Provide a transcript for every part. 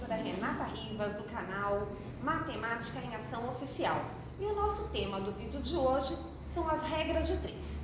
professora Renata Rivas, do canal Matemática em Ação Oficial. E o nosso tema do vídeo de hoje são as regras de 3.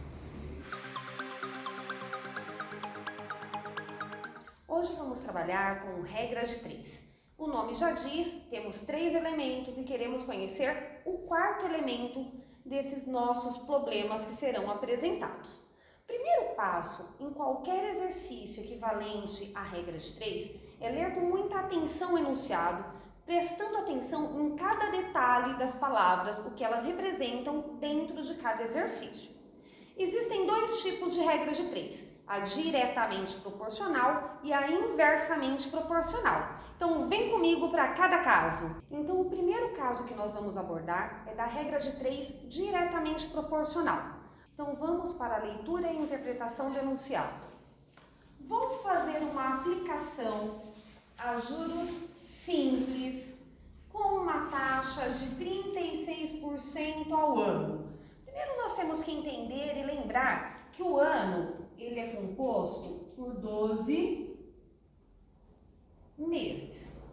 Hoje vamos trabalhar com regras de 3. O nome já diz, temos 3 elementos e queremos conhecer o quarto elemento desses nossos problemas que serão apresentados. Primeiro passo em qualquer exercício equivalente à regra de 3 é ler com muita atenção o enunciado, prestando atenção em cada detalhe das palavras, o que elas representam dentro de cada exercício. Existem 2 tipos de regra de 3, a diretamente proporcional e a inversamente proporcional. Então, vem comigo para cada caso. Então, o primeiro caso que nós vamos abordar é da regra de 3 diretamente proporcional. Então, vamos para a leitura e interpretação do enunciado. Vou fazer uma aplicação a juros simples com uma taxa de 36% ao ano. Primeiro, nós temos que entender e lembrar que o ano ele é composto por 12 meses.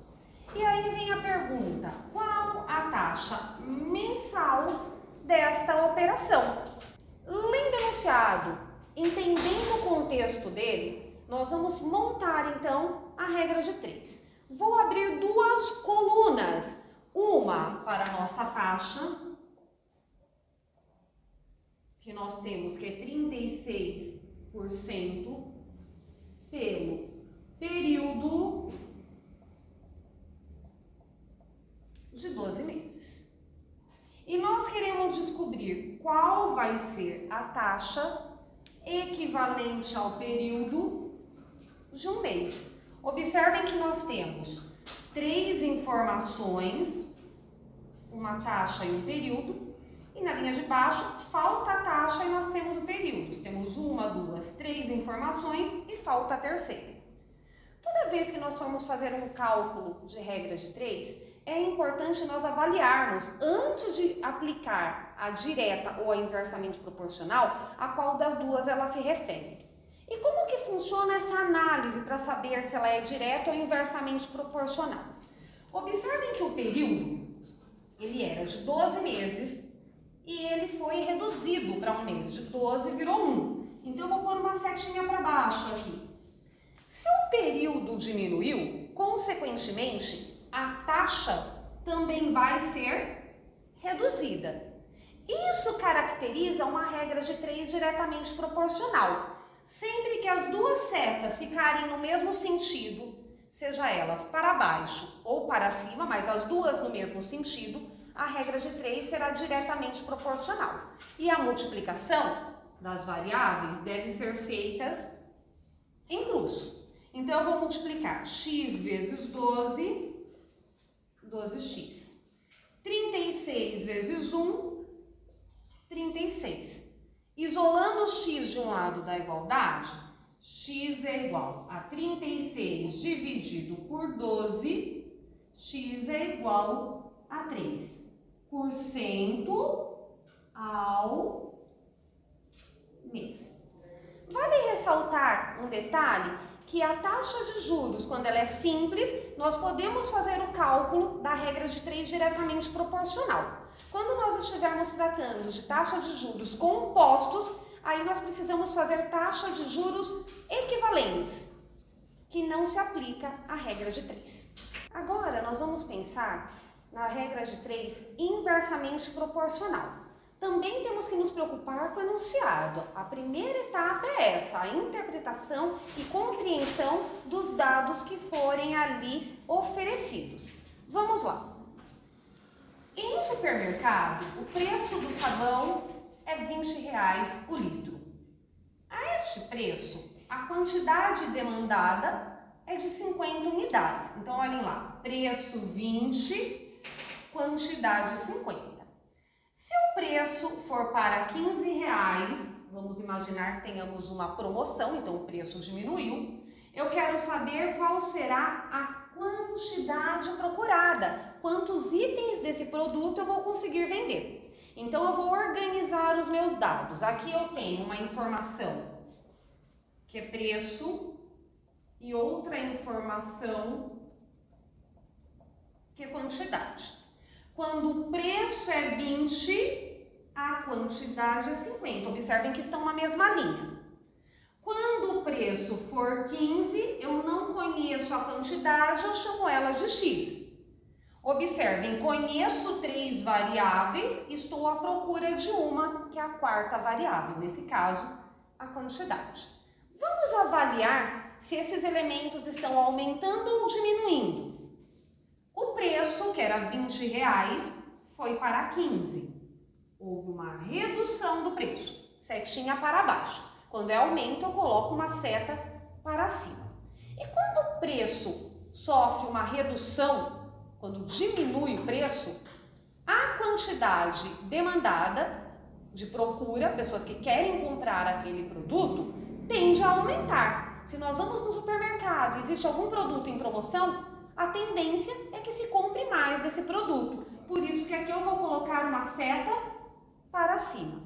E aí vem a pergunta: qual a taxa mensal desta operação? Lendo o enunciado, entendendo o contexto dele, nós vamos montar então a regra de 3. Vou abrir 2 colunas, uma para a nossa taxa, que nós temos que é 36% pelo período de 12 meses. E nós queremos descobrir qual vai ser a taxa equivalente ao período de um mês. Observem que nós temos 3 informações, uma taxa e um período, e na linha de baixo falta a taxa e nós temos o período. Temos 1, 2, 3 informações e falta a terceira. Toda vez que nós formos fazer um cálculo de regra de 3, é importante nós avaliarmos, antes de aplicar a direta ou a inversamente proporcional, a qual das duas ela se refere. E como que funciona essa análise para saber se ela é direta ou inversamente proporcional? Observem que o período, ele era de 12 meses e ele foi reduzido para um mês, de 12 virou 1. Então, eu vou pôr uma setinha para baixo aqui. Se o período diminuiu, consequentemente, a taxa também vai ser reduzida. Isso caracteriza uma regra de 3 diretamente proporcional. Sempre que as 2 setas ficarem no mesmo sentido, seja elas para baixo ou para cima, mas as duas no mesmo sentido, a regra de 3 será diretamente proporcional. E a multiplicação das variáveis deve ser feitas em cruz. Então, eu vou multiplicar x vezes 12, 12x. 36 vezes 1, 36. Isolando o x de um lado da igualdade, x é igual a 36 dividido por 12, x é igual a 3% ao mês. Vale ressaltar um detalhe, que a taxa de juros, quando ela é simples, nós podemos fazer o cálculo da regra de 3 diretamente proporcional. Quando nós estivermos tratando de taxa de juros compostos, aí nós precisamos fazer taxa de juros equivalentes, que não se aplica à regra de 3. Agora, nós vamos pensar na regra de 3 inversamente proporcional. Também temos que nos preocupar com o enunciado. A primeira etapa é essa, a interpretação e compreensão dos dados que forem ali oferecidos. Vamos lá. Em supermercado, o preço do sabão é R$20 o litro. A este preço, a quantidade demandada é de 50 unidades. Então, olhem lá, preço 20, quantidade 50. Se o preço for para R$15, vamos imaginar que tenhamos uma promoção, então o preço diminuiu. Eu quero saber qual será a quantidade procurada, quantos itens desse produto eu vou conseguir vender. Então, eu vou organizar os meus dados. Aqui eu tenho uma informação que é preço e outra informação que é quantidade. Quando o preço é 20, a quantidade é 50. Observem que estão na mesma linha. Quando o preço for 15, eu não conheço a quantidade, eu chamo ela de X. Observem, conheço 3 variáveis, estou à procura de uma, que é a quarta variável, nesse caso, a quantidade. Vamos avaliar se esses elementos estão aumentando ou diminuindo. O preço, que era R$20, foi para 15. Houve uma redução do preço, setinha para baixo. Quando é aumento, eu coloco uma seta para cima. E quando o preço sofre uma redução, quando diminui o preço, a quantidade demandada de procura, pessoas que querem comprar aquele produto, tende a aumentar. Se nós vamos no supermercado e existe algum produto em promoção, a tendência é que se compre mais desse produto. Por isso que aqui eu vou colocar uma seta para cima.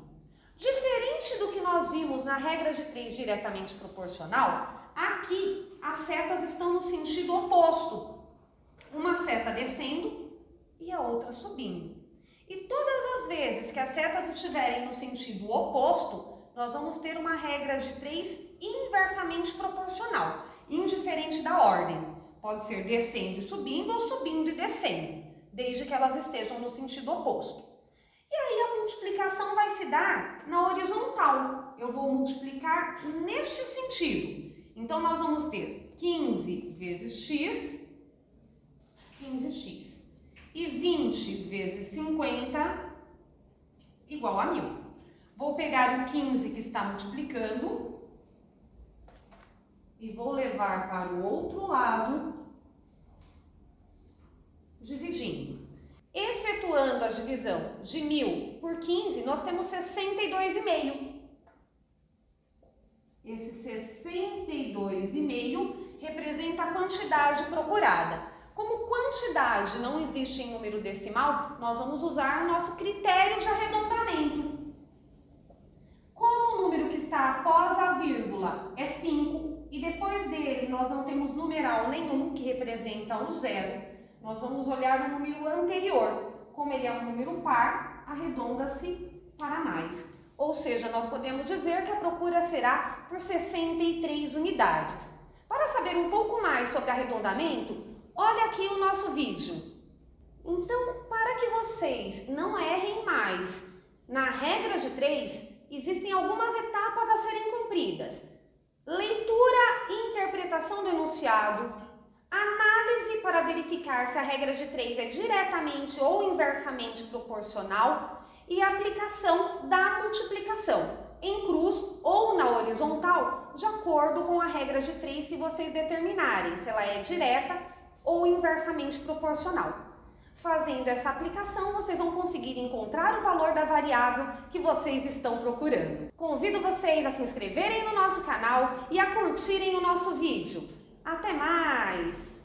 Diferente do que nós vimos na regra de 3 diretamente proporcional, aqui as setas estão no sentido oposto. Uma seta descendo e a outra subindo. E todas as vezes que as setas estiverem no sentido oposto, nós vamos ter uma regra de 3 inversamente proporcional, indiferente da ordem. Pode ser descendo e subindo ou subindo e descendo, desde que elas estejam no sentido oposto. E aí a multiplicação vai se dar na horizontal. Eu vou multiplicar neste sentido. Então, nós vamos ter 15 vezes x, 15x. E 20 vezes 50, igual a 1000. Vou pegar o 15 que está multiplicando e vou levar para o outro lado, dividindo. Efetuando a divisão de 1000 por 15, nós temos 62,5. Esse 62,5 representa a quantidade procurada. Como quantidade não existe em número decimal, nós vamos usar o nosso critério de arredondamento. Como o número que está após a vírgula é 5 e depois dele nós não temos numeral nenhum que representa o zero, nós vamos olhar o número anterior. Como ele é um número par, arredonda-se para mais. Ou seja, nós podemos dizer que a procura será por 63 unidades. Para saber um pouco mais sobre arredondamento, olha aqui o nosso vídeo. Então, para que vocês não errem mais, na regra de 3, existem algumas etapas a serem cumpridas. Leitura e interpretação do enunciado, análise para verificar se a regra de 3 é diretamente ou inversamente proporcional e aplicação da multiplicação em cruz ou na horizontal, de acordo com a regra de 3 que vocês determinarem, se ela é direta ou inversamente proporcional. Fazendo essa aplicação, vocês vão conseguir encontrar o valor da variável que vocês estão procurando. Convido vocês a se inscreverem no nosso canal e a curtirem o nosso vídeo. Até mais!